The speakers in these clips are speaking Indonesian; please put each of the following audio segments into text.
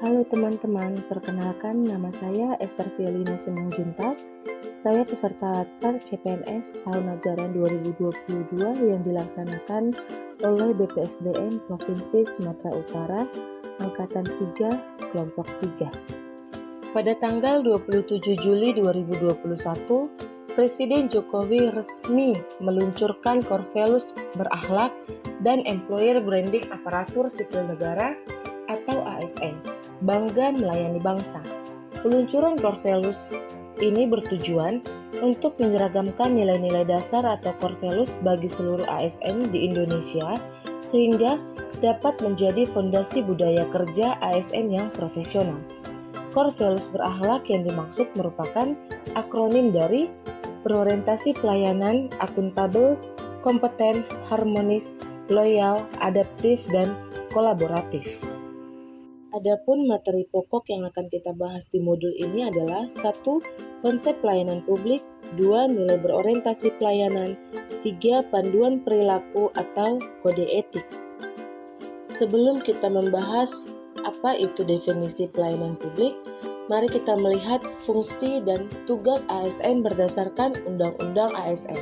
Halo teman-teman, perkenalkan nama saya Esther Fielina Simanjuntak. Saya peserta Latsar CPNS tahun ajaran 2022 yang dilaksanakan oleh BPSDM Provinsi Sumatera Utara, Angkatan 3, Kelompok 3. Pada tanggal 27 Juli 2021, Presiden Jokowi resmi meluncurkan Corvelus Berakhlak dan Employer Branding Aparatur Sipil Negara atau ASN, Bangga Melayani Bangsa. Peluncuran Corvelus ini bertujuan untuk menyeragamkan nilai-nilai dasar atau Corvelus bagi seluruh ASN di Indonesia sehingga dapat menjadi fondasi budaya kerja ASN yang profesional. Corvelus Berakhlak yang dimaksud merupakan akronim dari berorientasi pelayanan, akuntabel, kompeten, harmonis, loyal, adaptif, dan kolaboratif. Adapun materi pokok yang akan kita bahas di modul ini adalah 1. Konsep pelayanan publik, 2. Nilai berorientasi pelayanan, 3. Panduan perilaku atau kode etik. Sebelum kita membahas apa itu definisi pelayanan publik, mari kita melihat fungsi dan tugas ASN berdasarkan Undang-Undang ASN.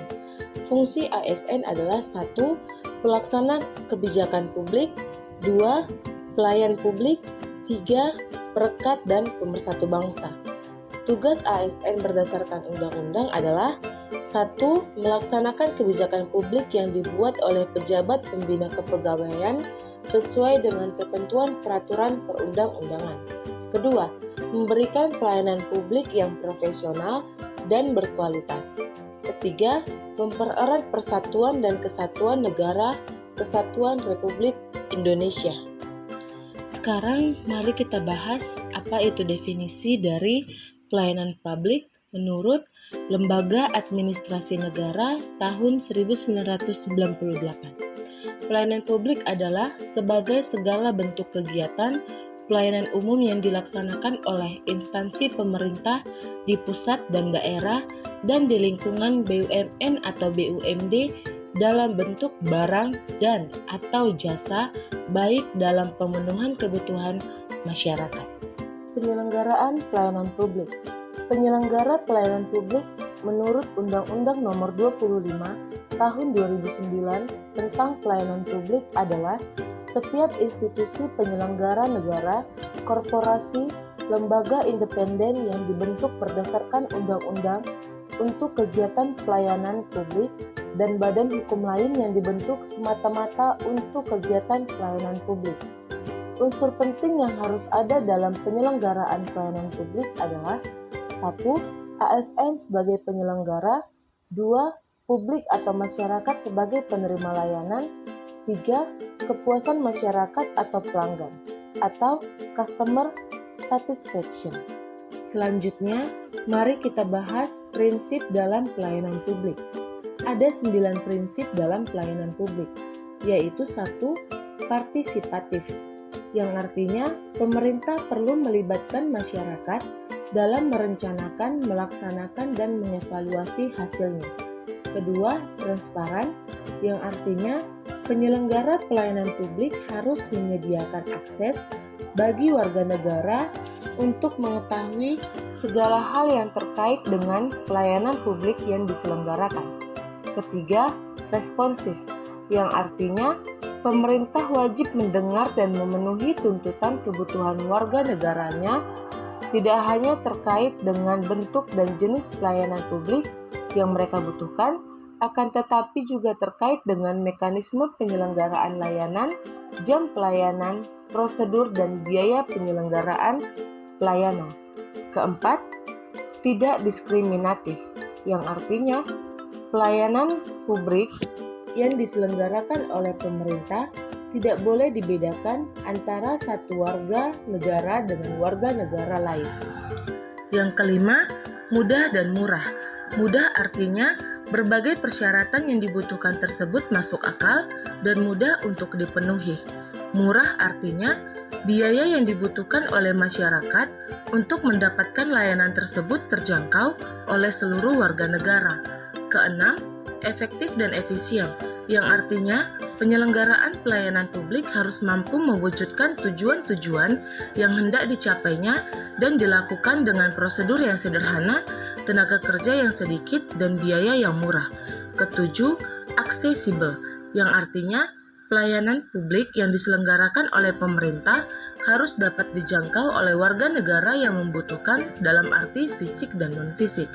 Fungsi ASN adalah 1. Pelaksana kebijakan publik, 2. Pelayan publik, 3. Perekat dan pemersatu bangsa. Tugas ASN berdasarkan undang-undang adalah 1. Melaksanakan kebijakan publik yang dibuat oleh pejabat pembina kepegawaian sesuai dengan ketentuan peraturan perundang-undangan. Kedua, memberikan pelayanan publik yang profesional dan berkualitas. Ketiga, mempererat persatuan dan kesatuan negara Kesatuan Republik Indonesia. Sekarang mari kita bahas apa itu definisi dari pelayanan publik menurut Lembaga Administrasi Negara tahun 1998. Pelayanan publik adalah sebagai segala bentuk kegiatan pelayanan umum yang dilaksanakan oleh instansi pemerintah di pusat dan daerah dan di lingkungan BUMN atau BUMD dalam bentuk barang dan atau jasa baik dalam pemenuhan kebutuhan masyarakat. Penyelenggaraan pelayanan publik. Penyelenggara pelayanan publik menurut Undang-Undang Nomor 25 Tahun 2009 tentang pelayanan publik adalah setiap institusi penyelenggara negara, korporasi, lembaga independen yang dibentuk berdasarkan undang-undang untuk kegiatan pelayanan publik dan badan hukum lain yang dibentuk semata-mata untuk kegiatan pelayanan publik. Unsur penting yang harus ada dalam penyelenggaraan pelayanan publik adalah 1. ASN sebagai penyelenggara, 2. Publik atau masyarakat sebagai penerima layanan, 3. Kepuasan masyarakat atau pelanggan, atau customer satisfaction. Selanjutnya, mari kita bahas prinsip dalam pelayanan publik. Ada 9 prinsip dalam pelayanan publik, yaitu 1. Partisipatif, yang artinya pemerintah perlu melibatkan masyarakat dalam merencanakan, melaksanakan, dan mengevaluasi hasilnya. Kedua, transparan, yang artinya penyelenggara pelayanan publik harus menyediakan akses bagi warga negara untuk mengetahui segala hal yang terkait dengan pelayanan publik yang diselenggarakan. Ketiga, responsif, yang artinya pemerintah wajib mendengar dan memenuhi tuntutan kebutuhan warga negaranya, tidak hanya terkait dengan bentuk dan jenis pelayanan publik yang mereka butuhkan, akan tetapi juga terkait dengan mekanisme penyelenggaraan layanan, jam pelayanan, prosedur, dan biaya penyelenggaraan pelayanan. Keempat, tidak diskriminatif, yang artinya pelayanan publik yang diselenggarakan oleh pemerintah tidak boleh dibedakan antara satu warga negara dengan warga negara lain. Yang kelima, mudah dan murah. Mudah artinya berbagai persyaratan yang dibutuhkan tersebut masuk akal dan mudah untuk dipenuhi. Murah artinya biaya yang dibutuhkan oleh masyarakat untuk mendapatkan layanan tersebut terjangkau oleh seluruh warga negara. Keenam, efektif dan efisien, yang artinya penyelenggaraan pelayanan publik harus mampu mewujudkan tujuan-tujuan yang hendak dicapainya dan dilakukan dengan prosedur yang sederhana, tenaga kerja yang sedikit, dan biaya yang murah. Ketujuh, aksesibel, yang artinya pelayanan publik yang diselenggarakan oleh pemerintah harus dapat dijangkau oleh warga negara yang membutuhkan dalam arti fisik dan non-fisik.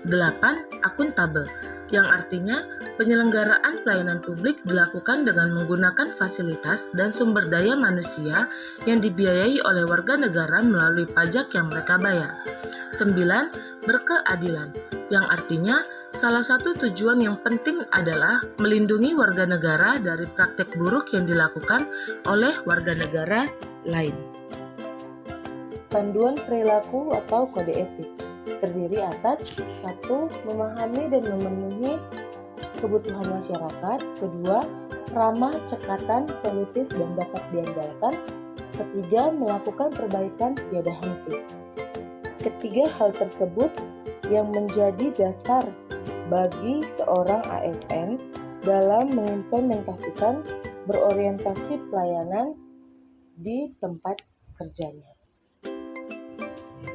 8. Akuntabel, yang artinya penyelenggaraan pelayanan publik dilakukan dengan menggunakan fasilitas dan sumber daya manusia yang dibiayai oleh warga negara melalui pajak yang mereka bayar. 9. Berkeadilan, yang artinya salah satu tujuan yang penting adalah melindungi warga negara dari praktek buruk yang dilakukan oleh warga negara lain. Panduan perilaku atau kode etik terdiri atas 1. Memahami dan memenuhi kebutuhan masyarakat. 2. Ramah, cekatan, solutif, dan dapat diandalkan. 3. Melakukan perbaikan tiada henti. Ketiga hal tersebut yang menjadi dasar bagi seorang ASN dalam mengimplementasikan berorientasi pelayanan di tempat kerjanya.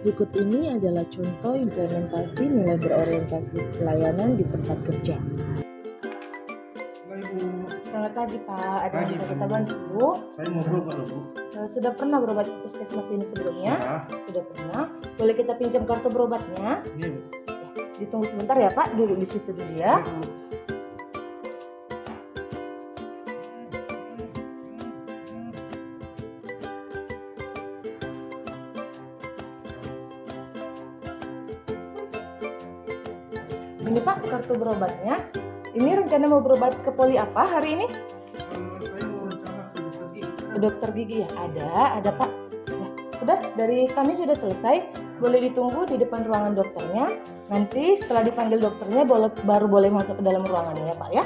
Berikut ini adalah contoh implementasi nilai berorientasi pelayanan di tempat kerja. Selamat pagi Pak, ada yang bisa kita bantu? Saya mau berobat loh Bu. Sudah pernah berobat di puskesmas ini sebelumnya? Sudah pernah. Boleh kita pinjam kartu berobatnya? Iya Bu. Ditunggu sebentar ya Pak, dulu di situ dulu ya. Ini Pak kartu berobatnya. Ini rencana mau berobat ke poli apa hari ini? Saya mau rencana ke dokter gigi. Ke dokter gigi ya? Ada Pak. Ya, sudah, dari kami sudah selesai. Boleh ditunggu di depan ruangan dokternya. Nanti setelah dipanggil dokternya baru boleh masuk ke dalam ruangannya ya Pak ya.